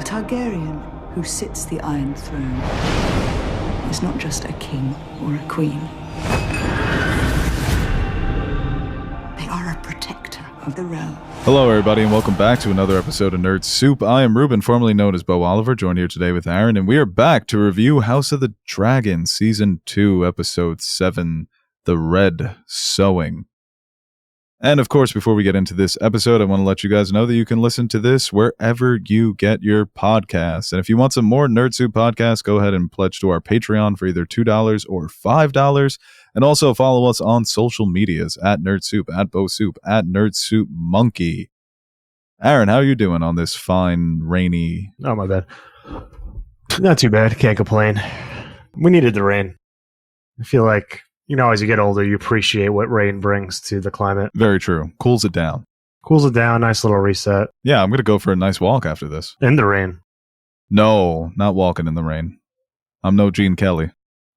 Targaryen who sits the Iron Throne is not just a king or a queen. They are a protector of the realm. Hello, everybody, and welcome back to another episode of Nerd Soup. I am Ruben, formerly known as Beau Oliver, joined here today with Aaron, and we are back to review House of the Dragon, Season 2, Episode 7, The Red Sowing. And of course, before we get into this episode, I want to let you guys know that you can listen to this wherever you get your podcasts. And if you want some more Nerd Soup podcasts, go ahead and pledge to our Patreon for either $2 or $5. And also follow us on social medias at Nerd Soup, at Beau Soup, at Nerd Soup Monkey. Aaron, how are you doing on this fine, rainy... Oh, my bad. Not too bad. Can't complain. We needed the rain. I feel like, as you get older, you appreciate what rain brings to the climate. Very true. Cools it down. Nice little reset. Yeah, I'm going to go for a nice walk after this. In the rain. No, not walking in the rain. I'm no Gene Kelly.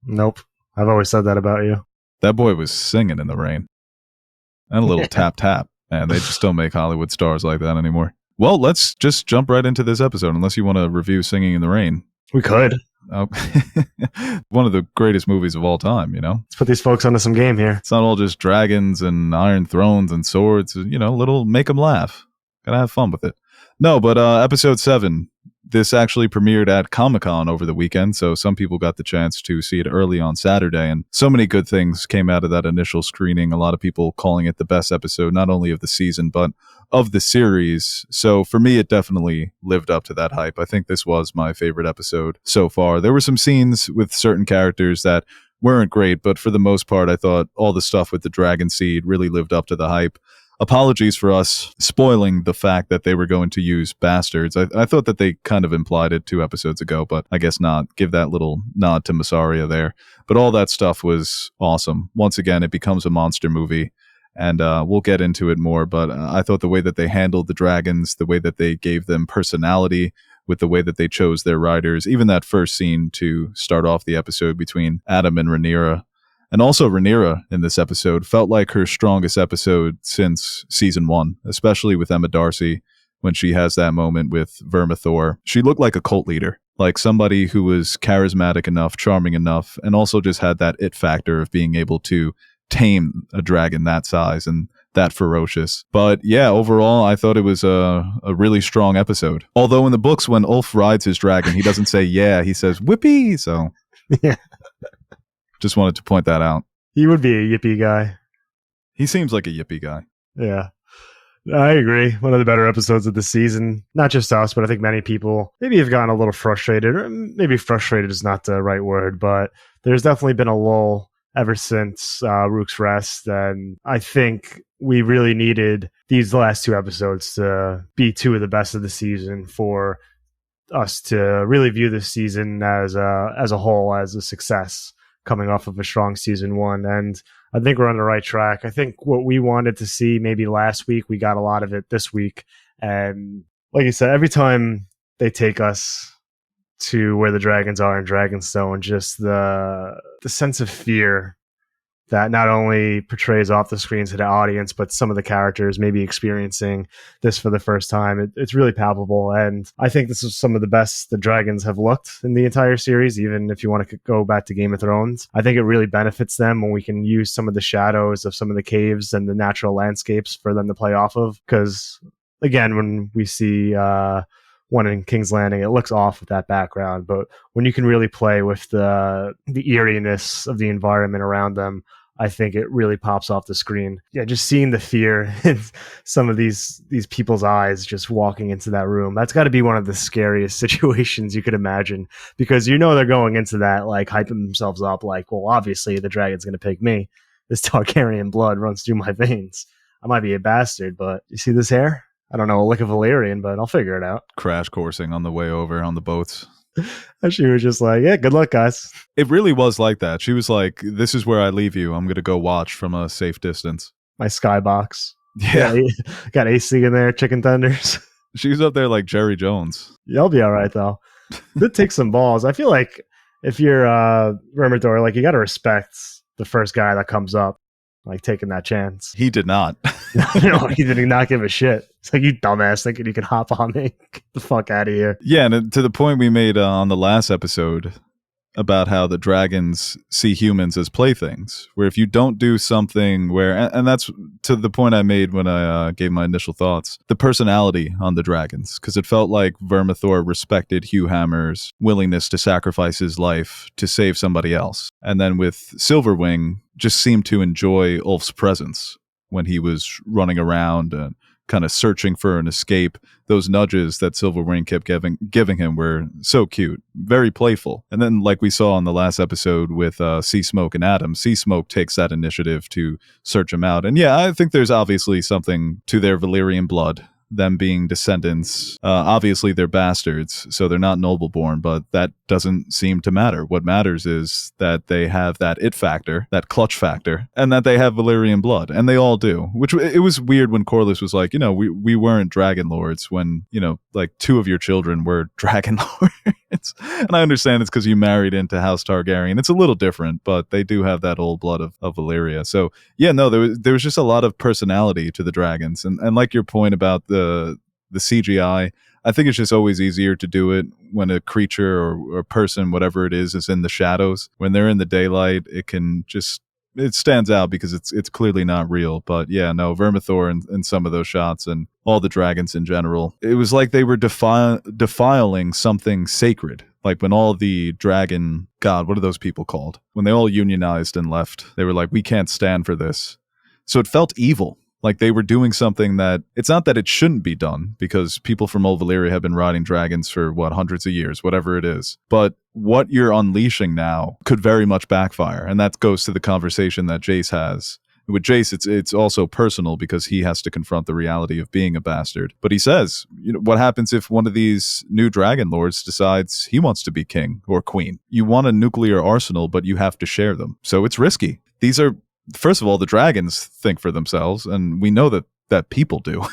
Nope. I've always said that about you. That boy was singing in the rain. And a little tap tap. Man, they just don't make Hollywood stars like that anymore. Well, let's just jump right into this episode, unless you want to review Singing in the Rain. We could. Oh, one of the greatest movies of all time, Let's put these folks onto some game here. It's not all just dragons and iron thrones and swords, little make them laugh. Gotta have fun with it. No, but episode 7, this actually premiered at Comic-Con over the weekend, so some people got the chance to see it early on Saturday, and so many good things came out of that initial screening. A lot of people calling it the best episode, not only of the season, but of the series. So for me, it definitely lived up to that hype. I think this was my favorite episode so far. There were some scenes with certain characters that weren't great, but for the most part, I thought all the stuff with the Dragon Seed really lived up to the hype. Apologies for us spoiling the fact that they were going to use bastards. I thought that they kind of implied it 2 episodes ago, but I guess not. Give that little nod to Massaria there. But all that stuff was awesome. Once again, it becomes a monster movie, and we'll get into it more, but I thought the way that they handled the dragons, the way that they gave them personality, with the way that they chose their riders, even that first scene to start off the episode between Adam and Rhaenyra. And also Rhaenyra in this episode felt like her strongest episode since season 1, especially with Emma Darcy when she has that moment with Vermithor. She looked like a cult leader, like somebody who was charismatic enough, charming enough, and also just had that it factor of being able to tame a dragon that size and that ferocious. But yeah, overall, I thought it was a really strong episode. Although in the books, when Ulf rides his dragon, he doesn't say yeah, he says whippy. So yeah. Just wanted to point that out. He would be a yippee guy. He seems like a yippee guy. Yeah. I agree. One of the better episodes of the season. Not just us, but I think many people maybe have gotten a little frustrated, or maybe frustrated is not the right word, but there's definitely been a lull ever since Rook's Rest, and I think we really needed these last 2 episodes to be 2 of the best of the season for us to really view this season as a whole, as a success, coming off of a strong season 1. And I think we're on the right track. I think what we wanted to see maybe last week, we got a lot of it this week. And like you said, every time they take us to where the dragons are in Dragonstone, just the sense of fear that not only portrays off the screen to the audience, but some of the characters maybe experiencing this for the first time. It's really palpable. And I think this is some of the best the dragons have looked in the entire series, even if you want to go back to Game of Thrones. I think it really benefits them when we can use some of the shadows of some of the caves and the natural landscapes for them to play off of. Because, again, when we see one in King's Landing, it looks off with that background. But when you can really play with the eeriness of the environment around them, I think it really pops off the screen. Yeah, just seeing the fear in some of these people's eyes just walking into that room. That's got to be one of the scariest situations you could imagine, because they're going into that like hyping themselves up like, well, obviously the dragon's going to pick me. This Targaryen blood runs through my veins. I might be a bastard, but you see this hair? I don't know a lick of Valyrian, but I'll figure it out. Crash coursing on the way over on the boats. And she was just like, yeah, good luck, guys. It really was like that. She was like, this is where I leave you. I'm going to go watch from a safe distance. My skybox. Yeah. Got AC in there, chicken tenders. She was up there like Jerry Jones. You'll be all right, though. It takes some balls. I feel like if you're Vermithor, like, you got to respect the first guy that comes up. like taking that chance. He did not. No, he did not give a shit. It's like, you dumbass thinking you can hop on me. Get the fuck out of here. Yeah, and to the point we made on the last episode about how the dragons see humans as playthings, where if you don't do something where, and that's to the point I made when I gave my initial thoughts, the personality on the dragons, because it felt like Vermithor respected Hugh Hammer's willingness to sacrifice his life to save somebody else. And then with Silverwing, just seemed to enjoy Ulf's presence when he was running around and kind of searching for an escape. Those nudges that Silverwing kept giving him were so cute, very playful. And then, like we saw in the last episode with Sea Smoke and Adam, Sea Smoke takes that initiative to search him out. And yeah, I think there's obviously something to their Valyrian blood, them being descendants. Obviously, they're bastards, so they're not noble-born, but that doesn't seem to matter. What matters is that they have that it factor, that clutch factor, and that they have Valyrian blood, and they all do. Which, it was weird when Corlys was like, we weren't dragon lords when, like 2 of your children were dragon lords. And I understand it's because you married into House Targaryen. It's a little different, but they do have that old blood of Valyria. So yeah, no, there was just a lot of personality to the dragons, and like your point about the CGI, I think it's just always easier to do it when a creature or a person, whatever it is in the shadows. When they're in the daylight, it stands out because it's clearly not real. But yeah, no, Vermithor in some of those shots and all the dragons in general, it was like they were defiling something sacred. Like when all the dragon, God, what are those people called? When they all unionized and left, they were like, we can't stand for this. So it felt evil. Like they were doing something that, it's not that it shouldn't be done, because people from Old Valyria have been riding dragons for, hundreds of years, whatever it is. But what you're unleashing now could very much backfire. And that goes to the conversation that Jace has. With Jace, it's also personal because he has to confront the reality of being a bastard. But he says, what happens if one of these new dragon lords decides he wants to be king or queen? You want a nuclear arsenal, but you have to share them. So it's risky. These are, first of all, the dragons think for themselves, and we know that people do.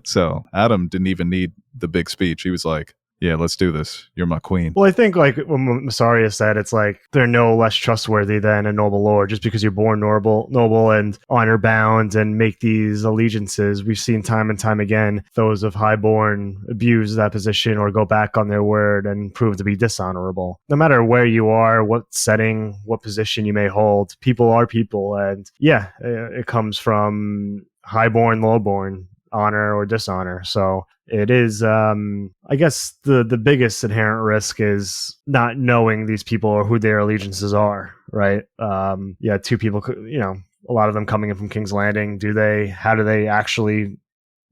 So Adam didn't even need the big speech. He was like, yeah, let's do this. You're my queen. Well, I think like when Massaria said, it's like they're no less trustworthy than a noble lord just because you're born noble and honor bound and make these allegiances. We've seen time and time again those of highborn abuse that position or go back on their word and prove to be dishonorable. No matter where you are, what setting, what position you may hold, people are people. And yeah, it comes from highborn, lowborn, honor or dishonor. So it is, I guess the biggest inherent risk is not knowing these people or who their allegiances are, right? Yeah, 2 people, a lot of them coming in from King's Landing. How do they actually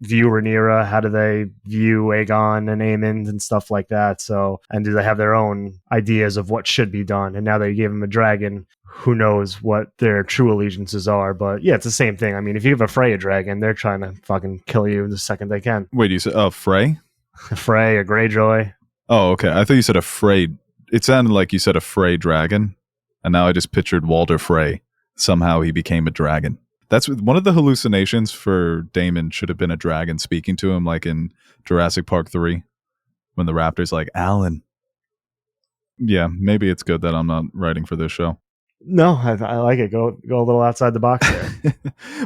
view Rhaenyra? How do they view Aegon and Aemond and stuff like that? So, and do they have their own ideas of what should be done? And now they gave them a dragon. Who knows what their true allegiances are? But yeah, it's the same thing. I mean, if you have a Frey dragon, they're trying to fucking kill you the second they can. Wait, you said Frey? A Frey, a Greyjoy. Oh, okay. I thought you said a Frey. It sounded like you said a Frey dragon, and now I just pictured Walder Frey. Somehow he became a dragon. That's one of the hallucinations for Daemon. Should have been a dragon speaking to him, like in Jurassic Park 3, when the raptor's like, Alan. Yeah, maybe it's good that I'm not writing for this show. No, I like it. Go a little outside the box there.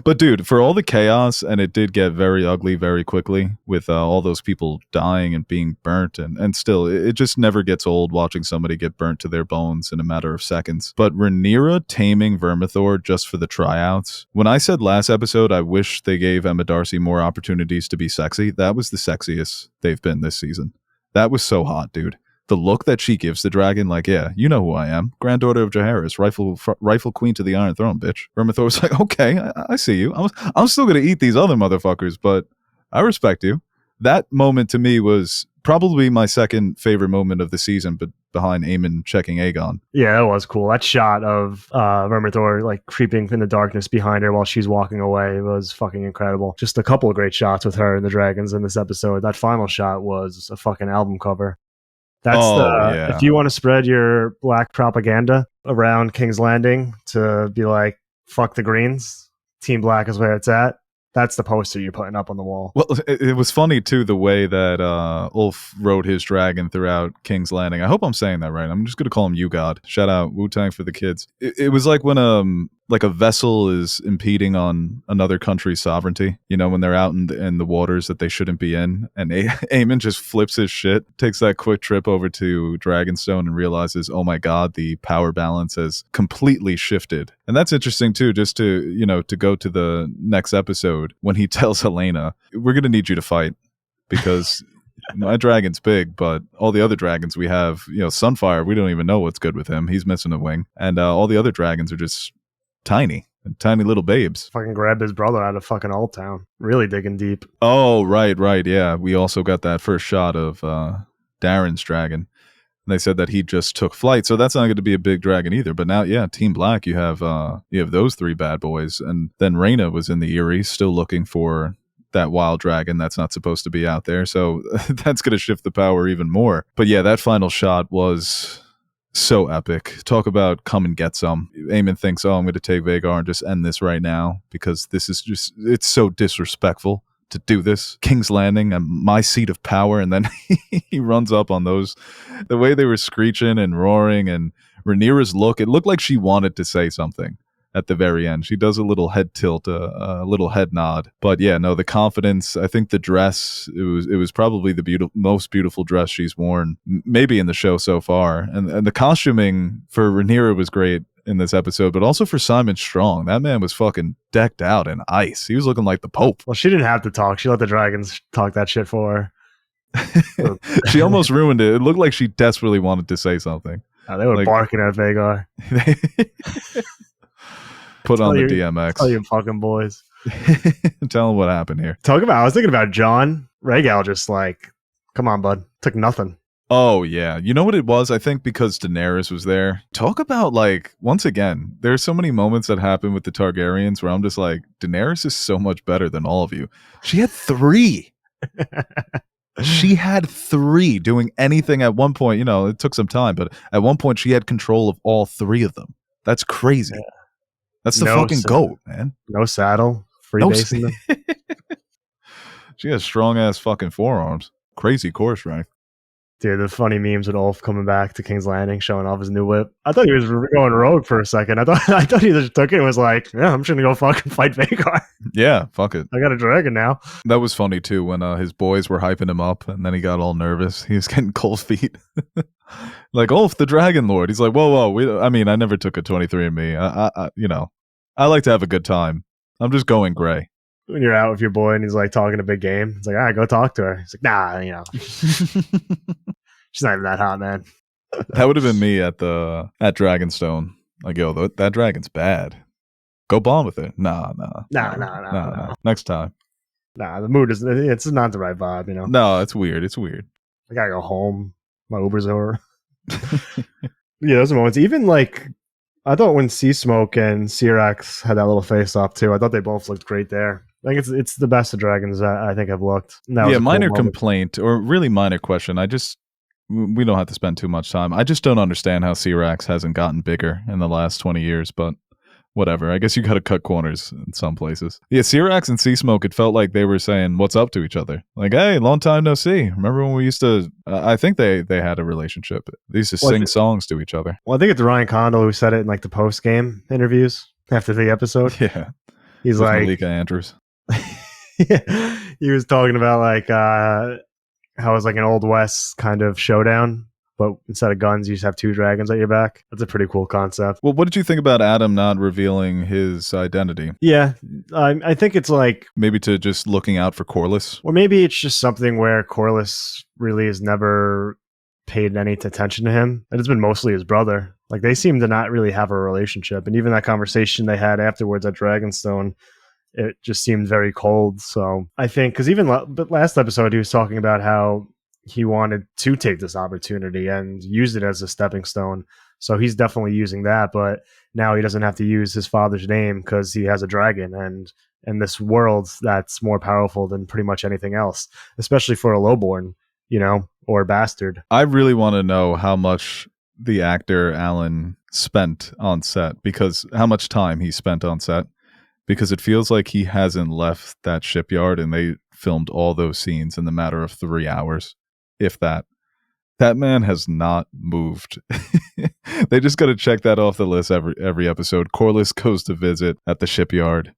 But dude, for all the chaos, and it did get very ugly very quickly with all those people dying and being burnt, and still, it just never gets old watching somebody get burnt to their bones in a matter of seconds. But Rhaenyra taming Vermithor just for the tryouts. When I said last episode, I wish they gave Emma Darcy more opportunities to be sexy, that was the sexiest they've been this season. That was so hot, dude. The look that she gives the dragon, like, yeah, you know who I am. Granddaughter of Jaehaerys, rightful queen to the Iron Throne, bitch. Vermithor was like, okay, I see you. I'm still going to eat these other motherfuckers, but I respect you. That moment to me was probably my second favorite moment of the season, but behind Aemon checking Aegon. Yeah, that was cool. That shot of Vermithor like creeping in the darkness behind her while she's walking away was fucking incredible. Just a couple of great shots with her and the dragons in this episode. That final shot was a fucking album cover. That's if you want to spread your black propaganda around King's Landing to be like, fuck the Greens, Team Black is where it's at, that's the poster you're putting up on the wall. Well, it was funny, too, the way that Ulf rode his dragon throughout King's Landing. I hope I'm saying that right. I'm just going to call him You God. Shout out Wu-Tang for the kids. It was like when like a vessel is impeding on another country's sovereignty, when they're out in the waters that they shouldn't be in, and Aemon just flips his shit, takes that quick trip over to Dragonstone and realizes, oh my god, the power balance has completely shifted. And that's interesting too, just to go to the next episode when he tells Helena, we're going to need you to fight because my dragon's big, but all the other dragons we have, Sunfire, we don't even know what's good with him. He's missing a wing. And all the other dragons are just tiny little babes. Fucking grabbed his brother out of fucking Old Town. Really digging deep. Oh, right. Yeah. We also got that first shot of Darren's dragon. And they said that he just took flight. So that's not going to be a big dragon either. But now, yeah, Team Black, you have those three bad boys. And then Rhaena was in the Eyrie, still looking for that wild dragon that's not supposed to be out there. So that's going to shift the power even more. But yeah, that final shot was so epic. Talk about come and get some. Aemon thinks, I'm going to take Vhagar and just end this right now because this is just, it's so disrespectful to do this. King's Landing and my seat of power. And then he runs up on those, the way they were screeching and roaring, and Rhaenyra's look, it looked like she wanted to say something at the very end. She does a little head tilt, a little head nod. But yeah, no, the confidence, I think the dress, it was probably the most beautiful dress she's worn, maybe in the show so far. And the costuming for Rhaenyra was great in this episode, but also for Simon Strong. That man was fucking decked out in ice. He was looking like the Pope. Well, she didn't have to talk. She let the dragons talk that shit for her. She almost ruined it. It looked like she desperately wanted to say something. They were barking at Vhagar. Put on the DMX. Tell you fucking boys. Tell them what happened here. I was thinking about Jon. Rhaegal just like, come on, bud. Took nothing. Oh, yeah. You know what it was? I think because Daenerys was there. Talk about, like, once again, there's so many moments that happen with the Targaryens where I'm just like, Daenerys is so much better than all of you. She had 3. She had 3 doing anything at one point. It took some time, but at one point she had control of all 3 of them. That's crazy. Yeah. That's the fucking GOAT, man. No saddle. Free basing them. She has strong-ass fucking forearms. Crazy core strength. Dude, the funny memes with Ulf coming back to King's Landing, showing off his new whip. I thought he was going rogue for a second. I thought he just took it and was like, yeah, I'm just going to go fucking fight Vhagar. Yeah, fuck it. I got a dragon now. That was funny, too, when his boys were hyping him up, and then he got all nervous. He was getting cold feet. Like, Ulf, the Dragon Lord. He's like, whoa. I never took a 23andMe. I like to have a good time. I'm just going gray. When you're out with your boy and he's like talking a big game, it's like, all right, go talk to her. He's like, nah, she's not even that hot, man. That would have been me at Dragonstone. Like, yo, that dragon's bad. Go bomb with it. Nah. Next time. Nah, the mood it's not the right vibe, No, it's weird. I gotta go home. My Uber's over. Yeah, those moments. Even like, I thought when Sea Smoke and Syrax had that little face off too, I thought they both looked great there. I think it's the best of dragons I think I've looked. Yeah, minor complaint, or really minor question. We don't have to spend too much time. I just don't understand how Syrax hasn't gotten bigger in the last 20 years, but whatever. I guess you got to cut corners in some places. Yeah, Syrax and Sea Smoke, it felt like they were saying what's up to each other. Like, hey, long time no see. Remember when we used to, I think they had a relationship. They used to sing songs to each other. Well, I think it's Ryan Condal who said it in like the post-game interviews after the episode. Yeah. He's with like, Malika Andrews. Yeah, he was talking about like how it was like an Old West kind of showdown, but instead of guns, you just have 2 dragons at your back. That's a pretty cool concept. Well, what did you think about Adam not revealing his identity? Yeah, I think it's like, maybe to just looking out for Corlys? Or maybe it's just something where Corlys really has never paid any attention to him. And it's been mostly his brother. Like, they seem to not really have a relationship. And even that conversation they had afterwards at Dragonstone, it just seemed very cold. So I think, because even last episode, he was talking about how he wanted to take this opportunity and use it as a stepping stone. So he's definitely using that. But now he doesn't have to use his father's name because he has a dragon. And in this world, that's more powerful than pretty much anything else, especially for a lowborn, or a bastard. I really want to know how much the actor Alan spent on set, because how much time he spent on set. Because it feels like he hasn't left that shipyard, and they filmed all those scenes in the matter of 3 hours, if that. That man has not moved. They just got to check that off the list every episode. Corliss goes to visit at the shipyard,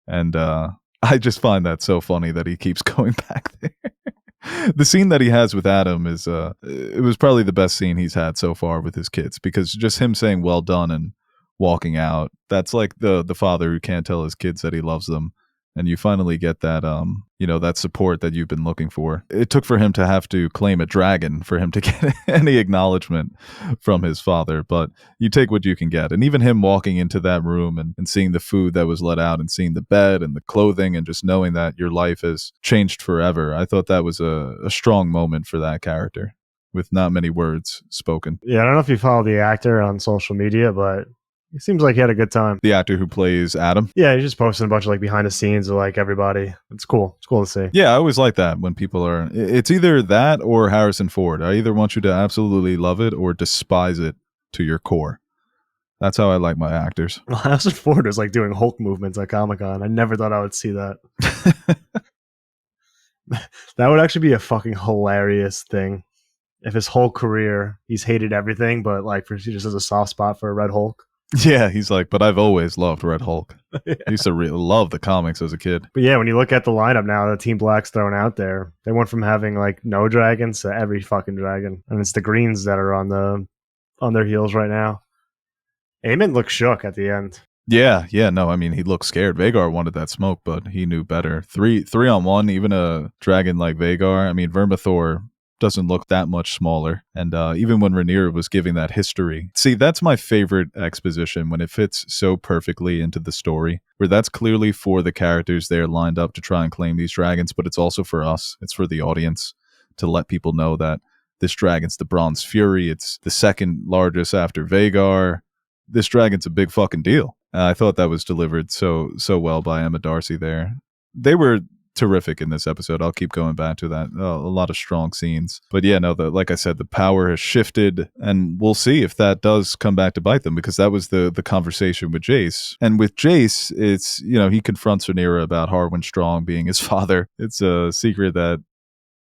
and I just find that so funny that he keeps going back there. The scene that he has with Adam is it was probably the best scene he's had so far with his kids, because just him saying well done and walking out, that's like the father who can't tell his kids that he loves them. And you finally get that, that support that you've been looking for. It took for him to have to claim a dragon for him to get any acknowledgement from his father, but you take what you can get. And even him walking into that room and seeing the food that was let out and seeing the bed and the clothing and just knowing that your life has changed forever, I thought that was a strong moment for that character with not many words spoken. Yeah, I don't know if you follow the actor on social media, but it seems like he had a good time. The actor who plays Adam? Yeah, he's just posting a bunch of like behind the scenes of like everybody. It's cool. It's cool to see. Yeah, I always like that when people are... It's either that or Harrison Ford. I either want you to absolutely love it or despise it to your core. That's how I like my actors. Well, Harrison Ford was like doing Hulk movements at Comic-Con. I never thought I would see that. That would actually be a fucking hilarious thing. If his whole career, he's hated everything, but like he just has a soft spot for a Red Hulk. Yeah, he's like, but I've always loved Red Hulk. Yeah. I used to love the comics as a kid. But yeah, when you look at the lineup now, the Team Black's thrown out there. They went from having like no dragons to every fucking dragon, and it's the Greens that are on their heels right now. Eamon looked shook at the end. Yeah, no, I mean, he looked scared. Vagar wanted that smoke, but he knew better. Three on one, even a dragon like Vagar. I mean, Vermithor doesn't look that much smaller. And even when Rhaenyra was giving that history, see, that's my favorite exposition, when it fits so perfectly into the story, where that's clearly for the characters they're lined up to try and claim these dragons, but it's also for us. It's for the audience to let people know that this dragon's the Bronze Fury. It's the second largest after Vagar. This dragon's a big fucking deal. I thought that was delivered so well by Emma Darcy there. They were terrific in this episode. I'll keep going back to that. A lot of strong scenes. But yeah, no, like I said, the power has shifted, and we'll see if that does come back to bite them, because that was the conversation with Jace. And with Jace, it's, he confronts Rhaenyra about Harwin Strong being his father. It's a secret that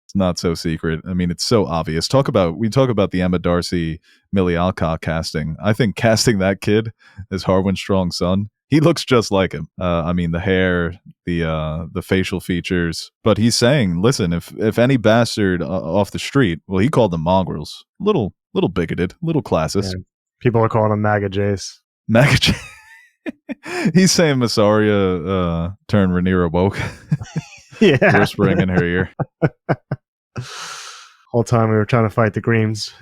it's not so secret. I mean, it's so obvious. We talk about the Emma Darcy, Millie Alcock casting. I think casting that kid as Harwin Strong's son, he looks just like him. I mean, the hair, the facial features. But he's saying, listen, if any bastard off the street, well, he called them mongrels. Little bigoted, little classist. Yeah. People are calling him MAGA Jace. MAGA Jace. He's saying Massaria turned Rhaenyra woke. Yeah. Whispering in her ear. Whole time we were trying to fight the Greens,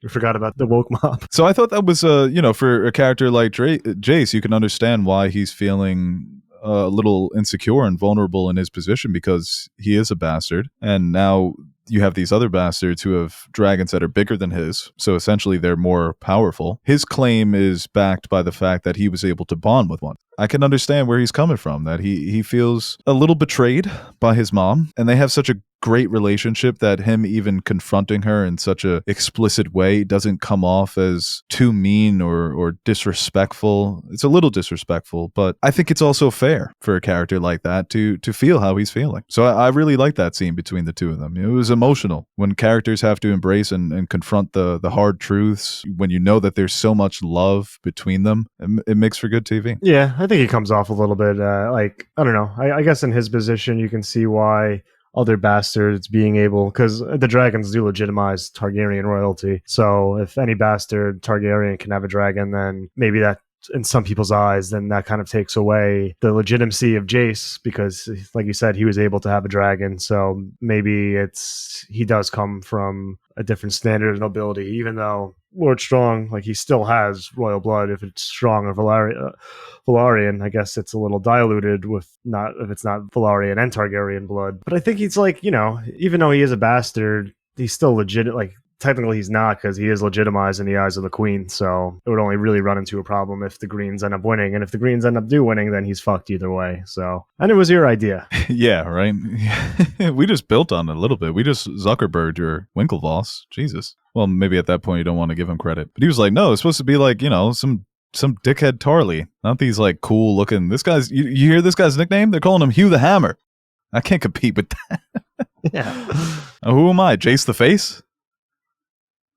we forgot about the woke mob. So I thought that was, for a character like Jace, you can understand why he's feeling a little insecure and vulnerable in his position, because he is a bastard. And now you have these other bastards who have dragons that are bigger than his. So essentially they're more powerful. His claim is backed by the fact that he was able to bond with one. I can understand where he's coming from, that he feels a little betrayed by his mom, and they have such a great relationship that him even confronting her in such a explicit way doesn't come off as too mean or disrespectful. It's a little disrespectful, but I think it's also fair for a character like that to feel how he's feeling. So I really like that scene between the two of them. It was emotional when characters have to embrace and confront the hard truths, when you know that there's so much love between them. It makes for good TV. Yeah, I think he comes off a little bit I don't know. I guess in his position, you can see why other bastards being able, because the dragons do legitimize Targaryen royalty. So if any bastard Targaryen can have a dragon, then maybe that, in some people's eyes, then that kind of takes away the legitimacy of Jace, because like you said, he was able to have a dragon. So maybe he does come from a different standard of nobility, even though Lord Strong, like, he still has royal blood. If it's Strong or Velaryon, I guess it's a little diluted if it's not Velaryon and Targaryen blood. But I think he's like, even though he is a bastard, he's still legit. Like, technically he's not, because he is legitimized in the eyes of the queen. So it would only really run into a problem if the Greens end up winning. And if the Greens end up winning, then he's fucked either way. So, and it was your idea. Yeah, right. We just built on it a little bit. We just Zuckerberg'd your Winklevoss. Jesus. Well, maybe at that point you don't want to give him credit. But he was like, no, it's supposed to be like, some dickhead Tarly. Not these like cool looking, this guy's, you hear this guy's nickname? They're calling him Hugh the Hammer. I can't compete with that. Yeah. Who am I? Jace the Face?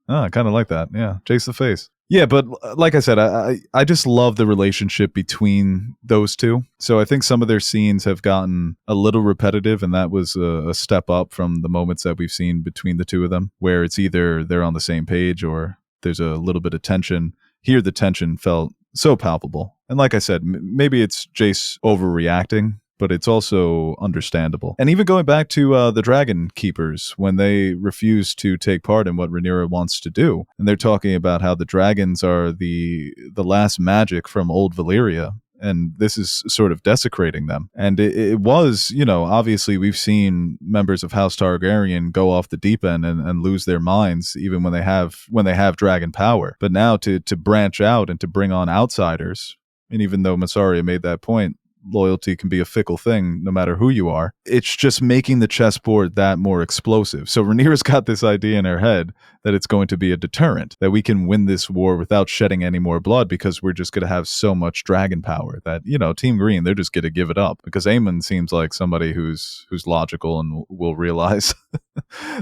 I kind of like that. Yeah, Jace the Face. Yeah, but like I said, I just love the relationship between those two. So I think some of their scenes have gotten a little repetitive, and that was a step up from the moments that we've seen between the two of them, where it's either they're on the same page or there's a little bit of tension. Here, the tension felt so palpable. And like I said, maybe it's Jace overreacting, but it's also understandable. And even going back to the Dragon Keepers, when they refuse to take part in what Rhaenyra wants to do, and they're talking about how the dragons are the last magic from old Valyria, and this is sort of desecrating them. And it was, obviously we've seen members of House Targaryen go off the deep end and lose their minds even when they have dragon power. But now to branch out and to bring on outsiders, and even though Massaria made that point, loyalty can be a fickle thing no matter who you are. It's just making the chessboard that more explosive. So Rhaenyra's got this idea in her head that it's going to be a deterrent, that we can win this war without shedding any more blood because we're just going to have so much dragon power that, Team Green, they're just going to give it up, because Aemon seems like somebody who's logical and will realize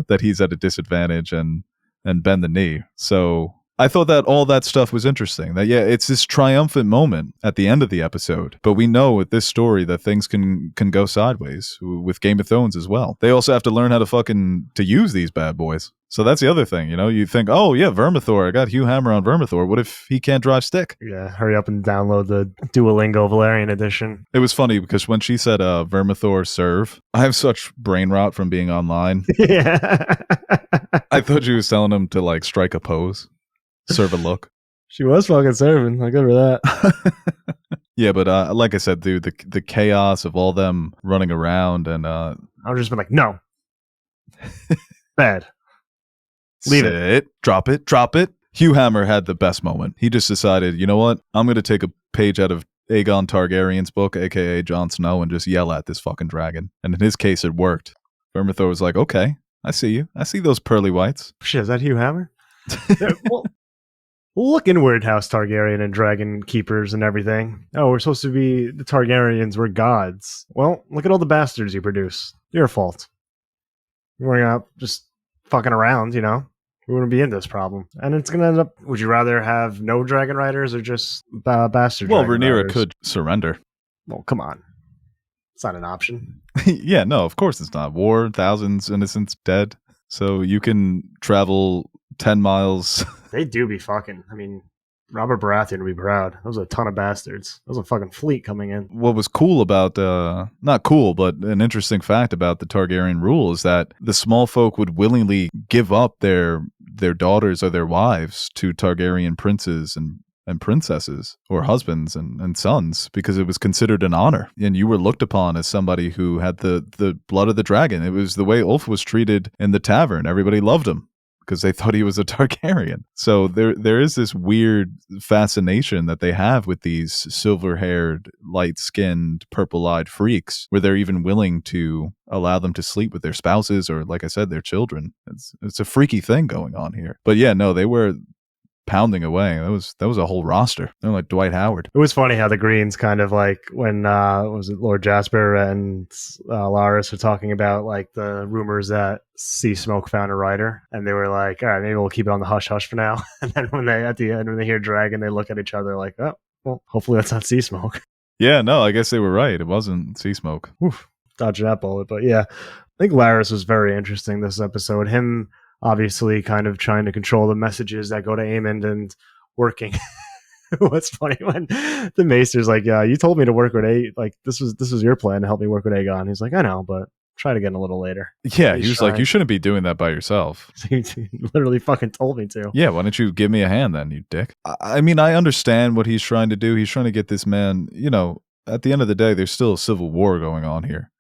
that he's at a disadvantage and bend the knee. So I thought that all that stuff was interesting. That, it's this triumphant moment at the end of the episode. But we know with this story that things can go sideways with Game of Thrones as well. They also have to learn how to use these bad boys. So that's the other thing, you think, oh yeah, Vermithor, I got Hugh Hammer on Vermithor. What if he can't drive stick? Yeah, hurry up and download the Duolingo Valerian edition. It was funny because when she said Vermithor serve, I have such brain rot from being online. Yeah. I thought she was telling him to strike a pose. Serve a look. She was fucking serving. I'll give her that. Yeah, but like I said, dude, the chaos of all them running around and I would just been like, no. Bad. Leave it. Drop it. Hugh Hammer had the best moment. He just decided, you know what? I'm going to take a page out of Aegon Targaryen's book, aka Jon Snow, and just yell at this fucking dragon. And in his case, it worked. Vermithor was like, okay, I see you. I see those pearly whites. Shit, is that Hugh Hammer? Well, look inward, House Targaryen and Dragon Keepers and everything. Oh, we're supposed to be the Targaryens. We're gods. Well, look at all the bastards you produce. Your fault. We're not just fucking around, We wouldn't be in this problem. And it's going to end up... Would you rather have no dragon riders or just bastard Well, dragon Rhaenyra riders? could surrender. Well, come on. It's not an option. Yeah, no, of course it's not. War, thousands innocents dead. So you can travel 10 miles... They do be fucking. I mean, Robert Baratheon would be proud. That was a ton of bastards. That was a fucking fleet coming in. What was cool about, not cool, but an interesting fact about the Targaryen rule is that the small folk would willingly give up their daughters or their wives to Targaryen princes and princesses or husbands and sons because it was considered an honor. And you were looked upon as somebody who had the blood of the dragon. It was the way Ulf was treated in the tavern. Everybody loved him because they thought he was a Targaryen. So there is this weird fascination that they have with these silver-haired, light-skinned, purple-eyed freaks where they're even willing to allow them to sleep with their spouses or, like I said, their children. It's a freaky thing going on here. But yeah, no, they were pounding away. That was a whole roster. They're like Dwight Howard. It was funny how the Greens kind of when was it Lord Jasper and Laris were talking about the rumors that Sea Smoke found a writer, and they were like, all right, maybe we'll keep it on the hush hush for now. And then when they hear dragon, they look at each other like, oh, well, hopefully that's not Sea Smoke. Yeah, no, I guess they were right. It wasn't Sea Smoke. Oof, dodged that bullet. But yeah, I think Laris was very interesting this episode. Him obviously kind of trying to control the messages that go to Aemond and working. What's funny when the Maester's like, yeah, you told me to work with this was your plan to help me work with Aegon. He's like, I know, but try it again a little later. Yeah, he was like, you shouldn't be doing that by yourself. He literally fucking told me to. Yeah, why don't you give me a hand then, you dick? I mean, I understand what he's trying to do. He's trying to get this man, at the end of the day, there's still a civil war going on here.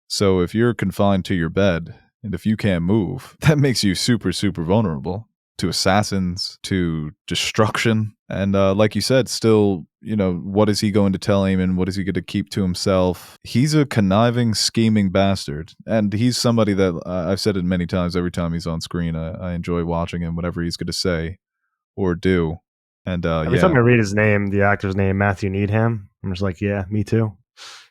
So if you're confined to your bed, and if you can't move, that makes you super, super vulnerable to assassins, to destruction. And like you said, still, what is he going to tell Aemon? What is he going to keep to himself? He's a conniving, scheming bastard. And he's somebody that I've said it many times. Every time he's on screen, I enjoy watching him, whatever he's going to say or do. And every time I read his name, the actor's name, Matthew Needham, I'm just like, yeah, me too.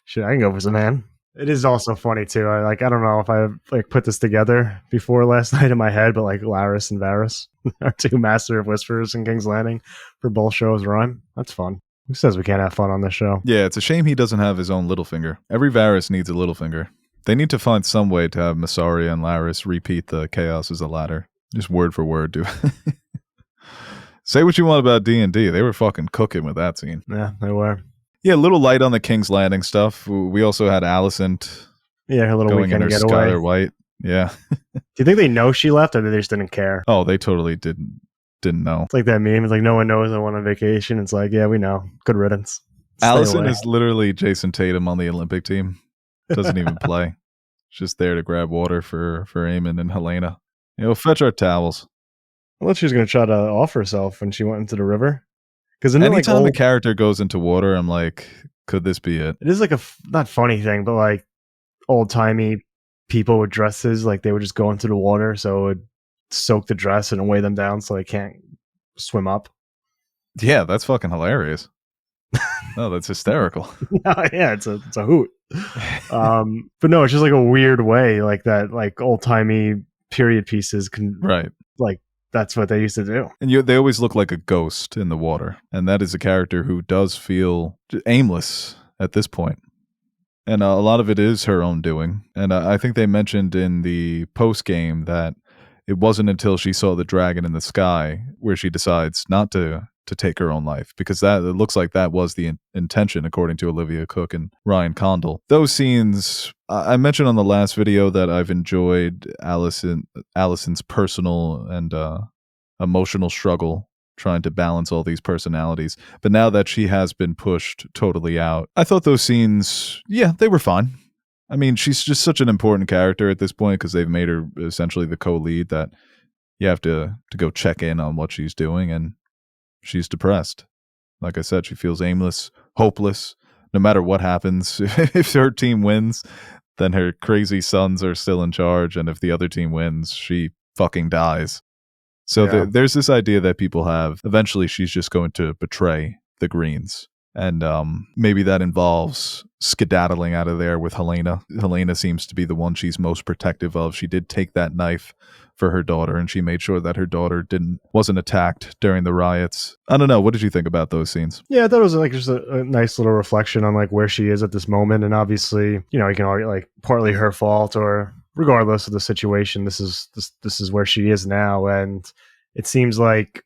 Shit, I can go for some man. It is also funny too. I don't know if I put this together before last night in my head, but Laris and Varys, Our two Master of Whispers and King's Landing for both shows run. That's fun. Who says we can't have fun on this show? Yeah, it's a shame he doesn't have his own Littlefinger. Every Varys needs a Littlefinger. They need to find some way to have Massaria and Laris repeat the Chaos as a ladder. Just word for word, dude. Say what you want about D&D. They were fucking cooking with that scene. Yeah, they were. Yeah, a little light on the King's Landing stuff. We also had Alicent Yeah, her little going in weekend her getaway. Skylar White. Yeah. Do you think they know she left, or they just didn't care? Oh, they totally didn't know. It's like that meme. It's like no one knows I went on vacation. It's like, yeah, we know. Good riddance. Stay Alicent away. is literally Jason Tatum on the Olympic team. Doesn't even play. Just there to grab water for Aemon and Helena. Fetch our towels. I thought she was going to try to off herself when she went into the river. Because anytime the character goes into water, I'm like, could this be it? It is like a not funny thing, but like old timey people with dresses, like they would just go into the water, so it would soak the dress and weigh them down, so they can't swim up. Yeah, that's fucking hilarious. No, that's hysterical. Yeah, it's a hoot. But no, it's just like a weird way, like that, like old timey period pieces can right. Like that's what they used to do. And they always look like a ghost in the water, and that is a character who does feel aimless at this point. And a lot of it is her own doing. And I think they mentioned in the post game that it wasn't until she saw the dragon in the sky where she decides not to take her own life, because it looks like that was the intention, according to Olivia Cook and Ryan Condal. Those scenes, I mentioned on the last video that I've enjoyed Alicent's personal and emotional struggle trying to balance all these personalities. But now that she has been pushed totally out, I thought those scenes, yeah, they were fine. I mean, she's just such an important character at this point because they've made her essentially the co-lead that you have to go check in on what she's doing, and she's depressed. Like I said, she feels aimless, hopeless. No matter what happens, if her team wins, then her crazy sons are still in charge, and if the other team wins, she fucking dies. So Yeah. there's this idea that people have, eventually she's just going to betray the Greens. And maybe that involves skedaddling out of there with Helena. Helena seems to be the one she's most protective of. She did take that knife for her daughter, and she made sure that her daughter wasn't attacked during the riots. I don't know. What did you think about those scenes? Yeah, I thought it was like just a nice little reflection on like where she is at this moment. And obviously, you can argue like partly her fault, or regardless of the situation, this is where she is now. And it seems like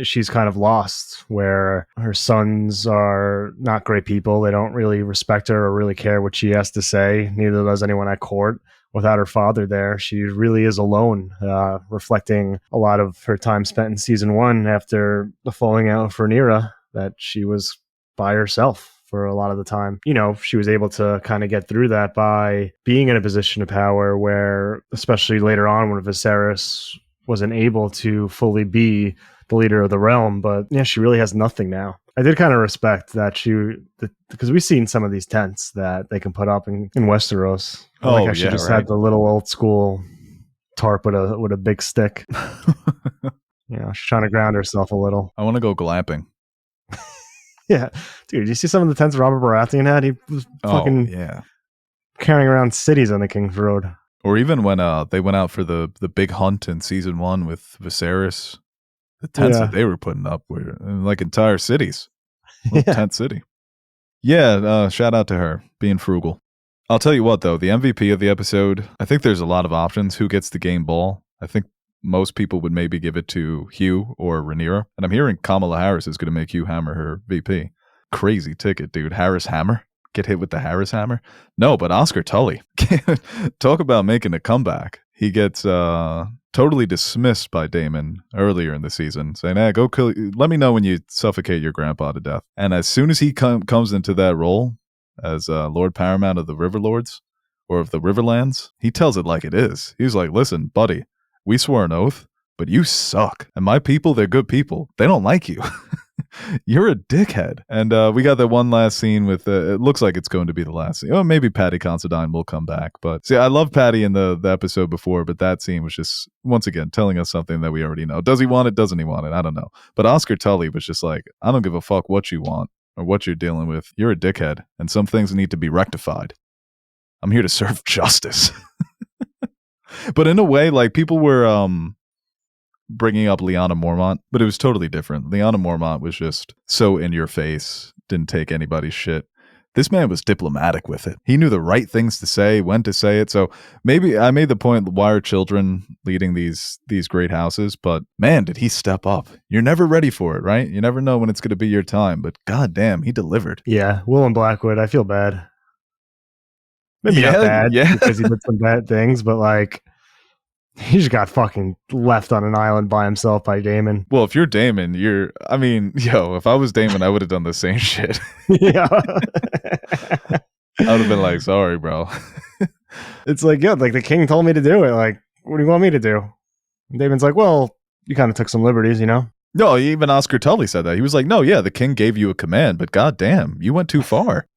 she's kind of lost, where her sons are not great people. They don't really respect her or really care what she has to say. Neither does anyone at court. Without her father there, she really is alone, reflecting a lot of her time spent in season 1 after the falling out for Rhaenyra, that she was by herself for a lot of the time. She was able to kind of get through that by being in a position of power where, especially later on when Viserys wasn't able to fully be the leader of the realm. But yeah, she really has nothing now. I did kind of respect that because we've seen some of these tents that they can put up in Westeros. She just had the little old school tarp with a big stick. She's trying to ground herself a little. I want to go glamping. Yeah, dude, you see some of the tents Robert Baratheon had? He was fucking carrying around cities on the King's Road. Or even when they went out for the big hunt in season 1 with Viserys. The tents that they were putting up were like entire cities. Tent city. Yeah, shout out to her, being frugal. I'll tell you what, though, the MVP of the episode, I think there's a lot of options. Who gets the game ball? I think most people would maybe give it to Hugh or Rhaenyra. And I'm hearing Kamala Harris is going to make Hugh Hammer her VP. Crazy ticket, dude. Harris Hammer? Get hit with the Harris Hammer? No, but Oscar Tully. Talk about making a comeback. He gets totally dismissed by Daemon earlier in the season, saying, go kill, let me know when you suffocate your grandpa to death. And as soon as he comes into that role as Lord Paramount of the Riverlords, or of the Riverlands, he tells it like it is. He's like, listen, buddy, we swore an oath, but you suck. And my people, they're good people. They don't like you. You're a dickhead. And we got that one last scene with, it looks like it's going to be the last scene. Oh, maybe Patty Considine will come back. But see, I love Patty in the episode before, but that scene was just, once again, telling us something that we already know. Does he want it? Doesn't he want it? I don't know. But Oscar Tully was just like, I don't give a fuck what you want or what you're dealing with. You're a dickhead, and some things need to be rectified. I'm here to serve justice. But in a way, like, people were bringing up Lyanna Mormont, but it was totally different. Lyanna Mormont was just so in your face, didn't take anybody's shit. This man was diplomatic with it. He knew the right things to say, when to say it. So maybe I made the point, why are children leading these great houses? But man, did he step up. You're never ready for it, right? You never know when it's going to be your time. But goddamn, he delivered. Yeah, Will and Blackwood, I feel bad. Maybe not bad because he did some bad things, but like he just got fucking left on an island by himself by Daemon. Well, if you're Daemon, if I was Daemon, I would have done the same shit. Yeah. I would have been like, sorry, bro. It's like, yeah, like the king told me to do it. Like, what do you want me to do? And Daemon's like, well, you kind of took some liberties, you know? No, even Oscar Tully said that. He was like, no, yeah, the king gave you a command, but goddamn, you went too far.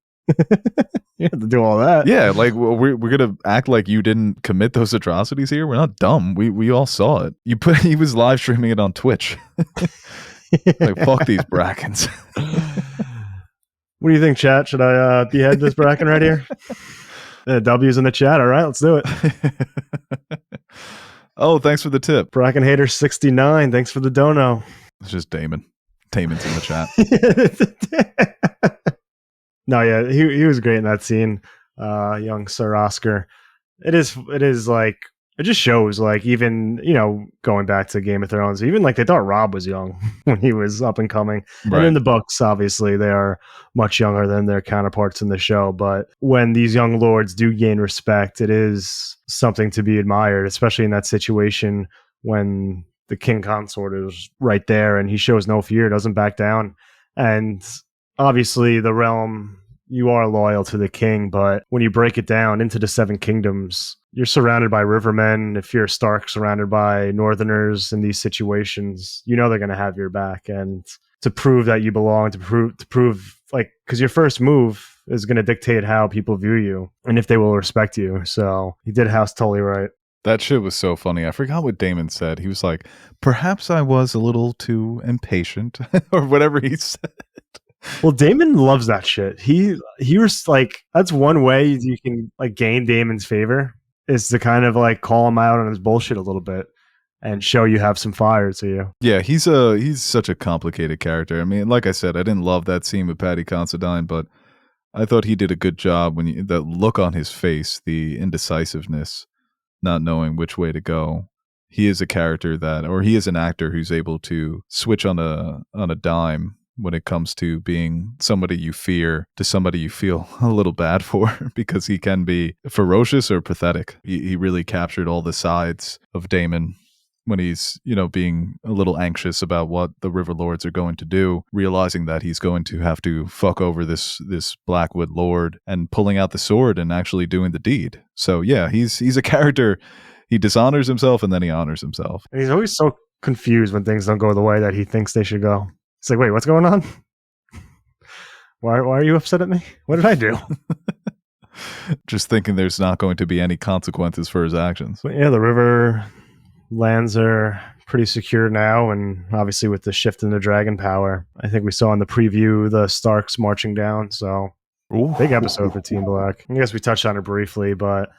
You have to do all that. Yeah, like we're gonna act like you didn't commit those atrocities here. We're not dumb. We all saw it. He was live streaming it on Twitch. Like fuck these Brackens. What do you think, chat? Should I behead this Bracken right here? W's in the chat. All right, let's do it. Oh, thanks for the tip. Bracken Hater 69. Thanks for the dono. It's just Damon. Damon's in the chat. No, yeah, he was great in that scene. Young Sir Oscar. It is like, it just shows, like, even, you know, going back to Game of Thrones, even like they thought Rob was young when he was up and coming. Right. And in the books, obviously, they are much younger than their counterparts in the show. But when these young lords do gain respect, it is something to be admired, especially in that situation when the king consort is right there and he shows no fear, doesn't back down. And obviously, the realm, you are loyal to the king, but when you break it down into the Seven Kingdoms, you're surrounded by rivermen. If you're Stark, surrounded by Northerners in these situations, you know they're going to have your back. And to prove that you belong, to prove like, because your first move is going to dictate how people view you and if they will respect you. So he did House Tully right. That shit was so funny. I forgot what Daemon said. He was like, perhaps I was a little too impatient or whatever he said. Well, Daemon loves that shit. He was like, that's one way you can like gain Daemon's favor, is to kind of like call him out on his bullshit a little bit and show you have some fire to you. Yeah, he's such a complicated character. I mean, like I said, I didn't love that scene with Paddy Considine, but I thought he did a good job when that look on his face, the indecisiveness, not knowing which way to go. He is a character he is an actor who's able to switch on a dime when it comes to being somebody you fear to somebody you feel a little bad for, because he can be ferocious or pathetic. He really captured all the sides of Daemon when he's, you know, being a little anxious about what the River Lords are going to do, realizing that he's going to have to fuck over this Blackwood Lord and pulling out the sword and actually doing the deed. So yeah, he's a character. He dishonors himself and then he honors himself. And he's always so confused when things don't go the way that he thinks they should go. It's like, wait, what's going on? Why are you upset at me? What did I do? Just thinking there's not going to be any consequences for his actions. But yeah, the river lands are pretty secure now, and obviously with the shift in the dragon power, I think we saw in the preview the Starks marching down, so big episode for Team Black. I guess we touched on it briefly, but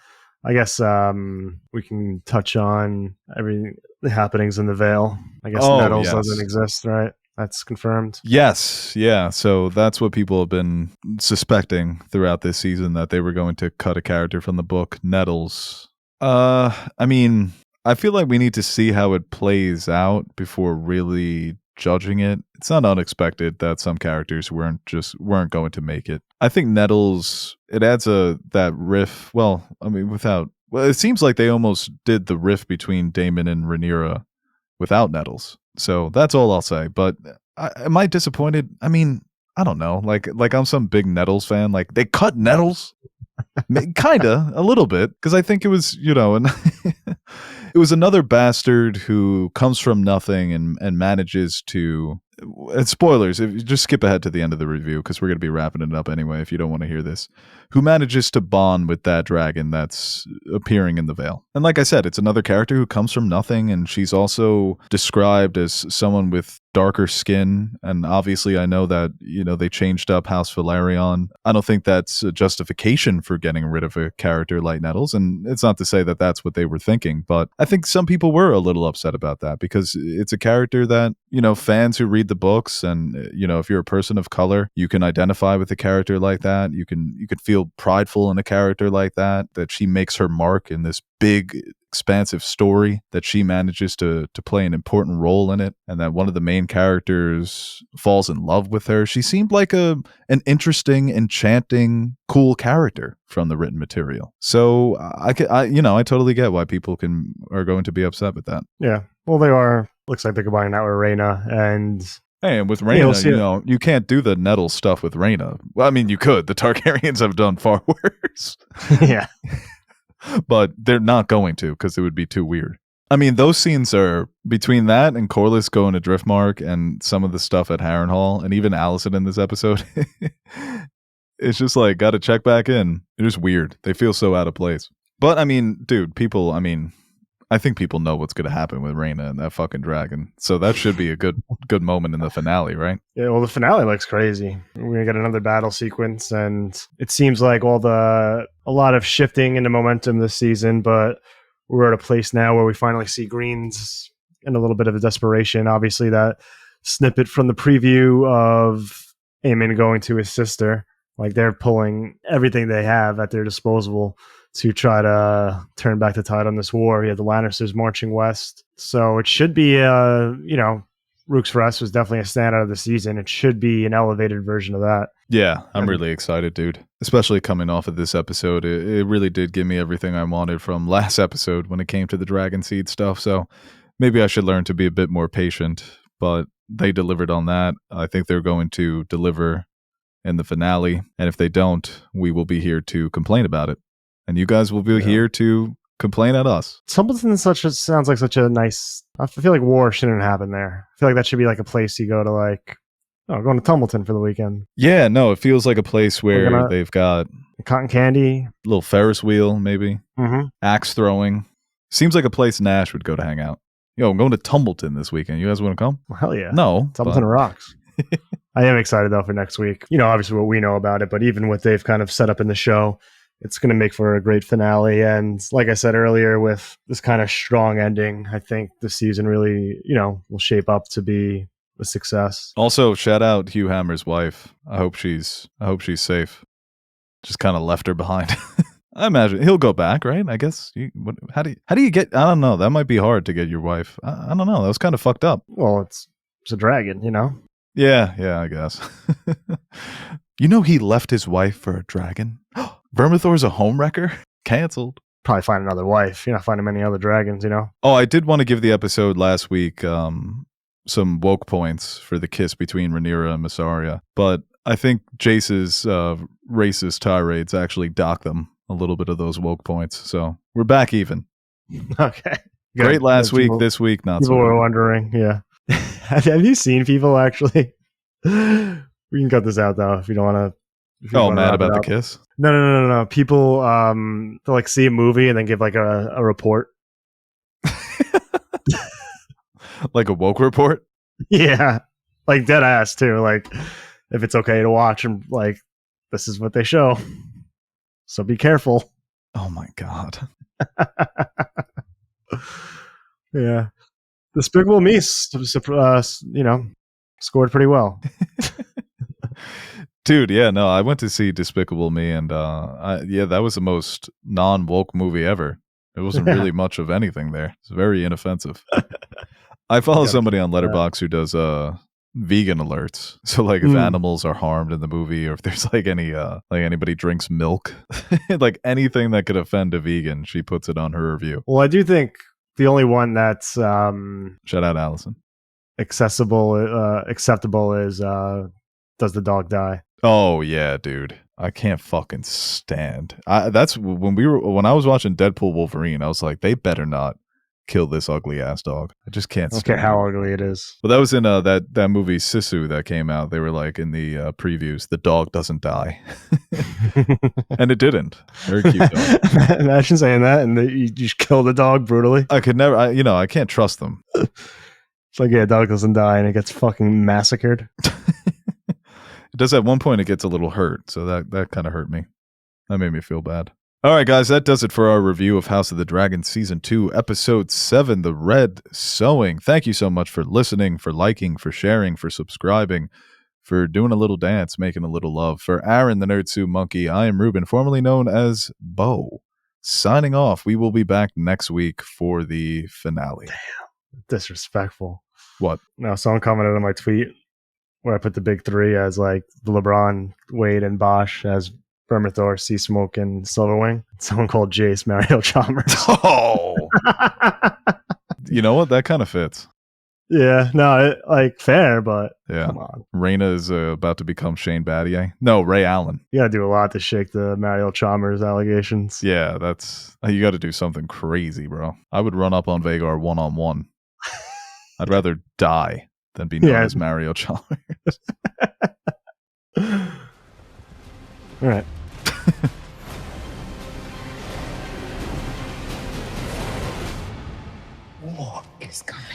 I guess we can touch on the happenings in the Vale. I guess Nettles doesn't exist, right? That's confirmed. Yes, yeah. So that's what people have been suspecting throughout this season, that they were going to cut a character from the book, Nettles. I mean, I feel like we need to see how it plays out before really judging it. It's not unexpected that some characters weren't going to make it. I think Nettles, it adds that riff. Well, I mean, it seems like they almost did the riff between Daemon and Rhaenyra without Nettles. So that's all I'll say. But am I disappointed? I mean, I don't know. Like I'm some big Nettles fan. Like, they cut Nettles? Kinda, a little bit. Because I think it was, you know, it was another bastard who comes from nothing and manages to... spoilers, if you just skip ahead to the end of the review, because we're going to be wrapping it up anyway if you don't want to hear this, who manages to bond with that dragon that's appearing in the Vale. And like I said, it's another character who comes from nothing, and she's also described as someone with darker skin, and obviously I know that, they changed up House Valerion. I don't think that's a justification for getting rid of a character like Nettles, and it's not to say that that's what they were thinking, but I think some people were a little upset about that because it's a character that, fans who read the books and, if you're a person of color, you can identify with a character like that. You can feel prideful in a character like that she makes her mark in this big, expansive story, that she manages to play an important role in it, and that one of the main characters falls in love with her. She seemed like an interesting, enchanting, cool character from the written material. So I totally get why people are going to be upset with that. Yeah. Well, they are. Looks like they're combining that with Reyna, and hey, and with Reyna, you can't do the Nettle stuff with Reyna. Well, I mean, you could. The Targaryens have done far worse. Yeah. But they're not going to, because it would be too weird. I mean, those scenes are between that and Corlys going to Driftmark and some of the stuff at Harrenhal, and even Alicent in this episode. It's just like, got to check back in. They're just weird. They feel so out of place. But I mean, dude, I think people know what's going to happen with Reyna and that fucking dragon. So that should be a good moment in the finale, right? Yeah, well, the finale looks crazy. We're going to get another battle sequence, and it seems like a lot of shifting in the momentum this season, but we're at a place now where we finally see Greens in a little bit of a desperation. Obviously, that snippet from the preview of Aemon going to his sister, like they're pulling everything they have at their disposal to try to turn back the tide on this war. You have the Lannisters marching west. So it should be, Rook's Rest was definitely a standout of the season. It should be an elevated version of that. Yeah, I'm really excited, dude. Especially coming off of this episode. It really did give me everything I wanted from last episode when it came to the Dragon Seed stuff. So maybe I should learn to be a bit more patient. But they delivered on that. I think they're going to deliver in the finale. And if they don't, we will be here to complain about it. And you guys will be here to complain at us. Templeton sounds like such a nice... I feel like war shouldn't happen there. I feel like that should be like a place you go to going to Tumbleton for the weekend. Yeah, no, it feels like a place where they've got... cotton candy. A little Ferris wheel, maybe. Mm-hmm. Axe throwing. Seems like a place Nash would go to hang out. Yo, I'm going to Tumbleton this weekend. You guys want to come? Well, hell yeah. No. Tumbleton rocks. I am excited, though, for next week. Obviously what we know about it, but even what they've kind of set up in the show, it's going to make for a great finale. And like I said earlier, with this kind of strong ending, I think the season really, will shape up to be a success. Also, shout out Hugh Hammer's wife. I hope she's safe. Just kind of left her behind. I imagine he'll go back, right? I guess. How do you get? I don't know. That might be hard to get your wife. I don't know. That was kind of fucked up. Well, it's a dragon, Yeah, I guess. He left his wife for a dragon. Vermithor's a homewrecker? Canceled. Probably find another wife. You're not finding many other dragons, Oh, I did want to give the episode last week some woke points for the kiss between Rhaenyra and Mysaria, but I think Jace's racist tirades actually dock them a little bit of those woke points. So we're back even. Okay. Great last week. This week, not so. People were wondering, yeah. Have you seen people actually? We can cut this out though if you don't want to. Mad about the kiss? No. People they'll see a movie and then give a report. Like a woke report? Yeah. Dead ass too. If it's okay to watch and this is what they show. So be careful. Oh my God. Yeah. Despicable Me, scored pretty well. Dude, yeah, no, I went to see Despicable Me, and that was the most non-woke movie ever. There wasn't really much of anything there. It's very inoffensive. I follow somebody on Letterboxd who does vegan alerts. So if animals are harmed in the movie, or if there's anybody drinks milk, anything that could offend a vegan, she puts it on her review. Well, I do think the only one that's shout out Allison, acceptable is Does the Dog Die? Oh yeah, dude. I can't fucking stand. That's when I was watching Deadpool Wolverine, I was like, they better not kill this ugly ass dog. I just can't stand it. How ugly it is. But that was in that movie Sisu that came out. They were in the previews, the dog doesn't die. And it didn't. Very cute dog. Imagine saying that and you just kill the dog brutally. I could never, I can't trust them. It's like, yeah, dog doesn't die and it gets fucking massacred. It does at one point, it gets a little hurt. So that kind of hurt me. That made me feel bad. All right, guys, that does it for our review of House of the Dragon Season 2, Episode 7, The Red Sowing. Thank you so much for listening, for liking, for sharing, for subscribing, for doing a little dance, making a little love. For Aaron, the Nerd Suit Monkey, I am Ruben, formerly known as Beau. Signing off. We will be back next week for the finale. Damn, disrespectful. What? No, someone commented on my tweet where I put the big three as like LeBron, Wade, and Bosch as Vermithor, Sea Smoke, and Silverwing. Someone called Jace Mario Chalmers. Oh! You know what? That kind of fits. Yeah, no, like fair, but yeah. Come on. Raina is about to become Shane Battier. No, Ray Allen. You gotta do a lot to shake the Mario Chalmers allegations. Yeah, you got to do something crazy, bro. I would run up on Vagar one-on-one. I'd rather die than be known as Mario Chalmers. All right. War is coming.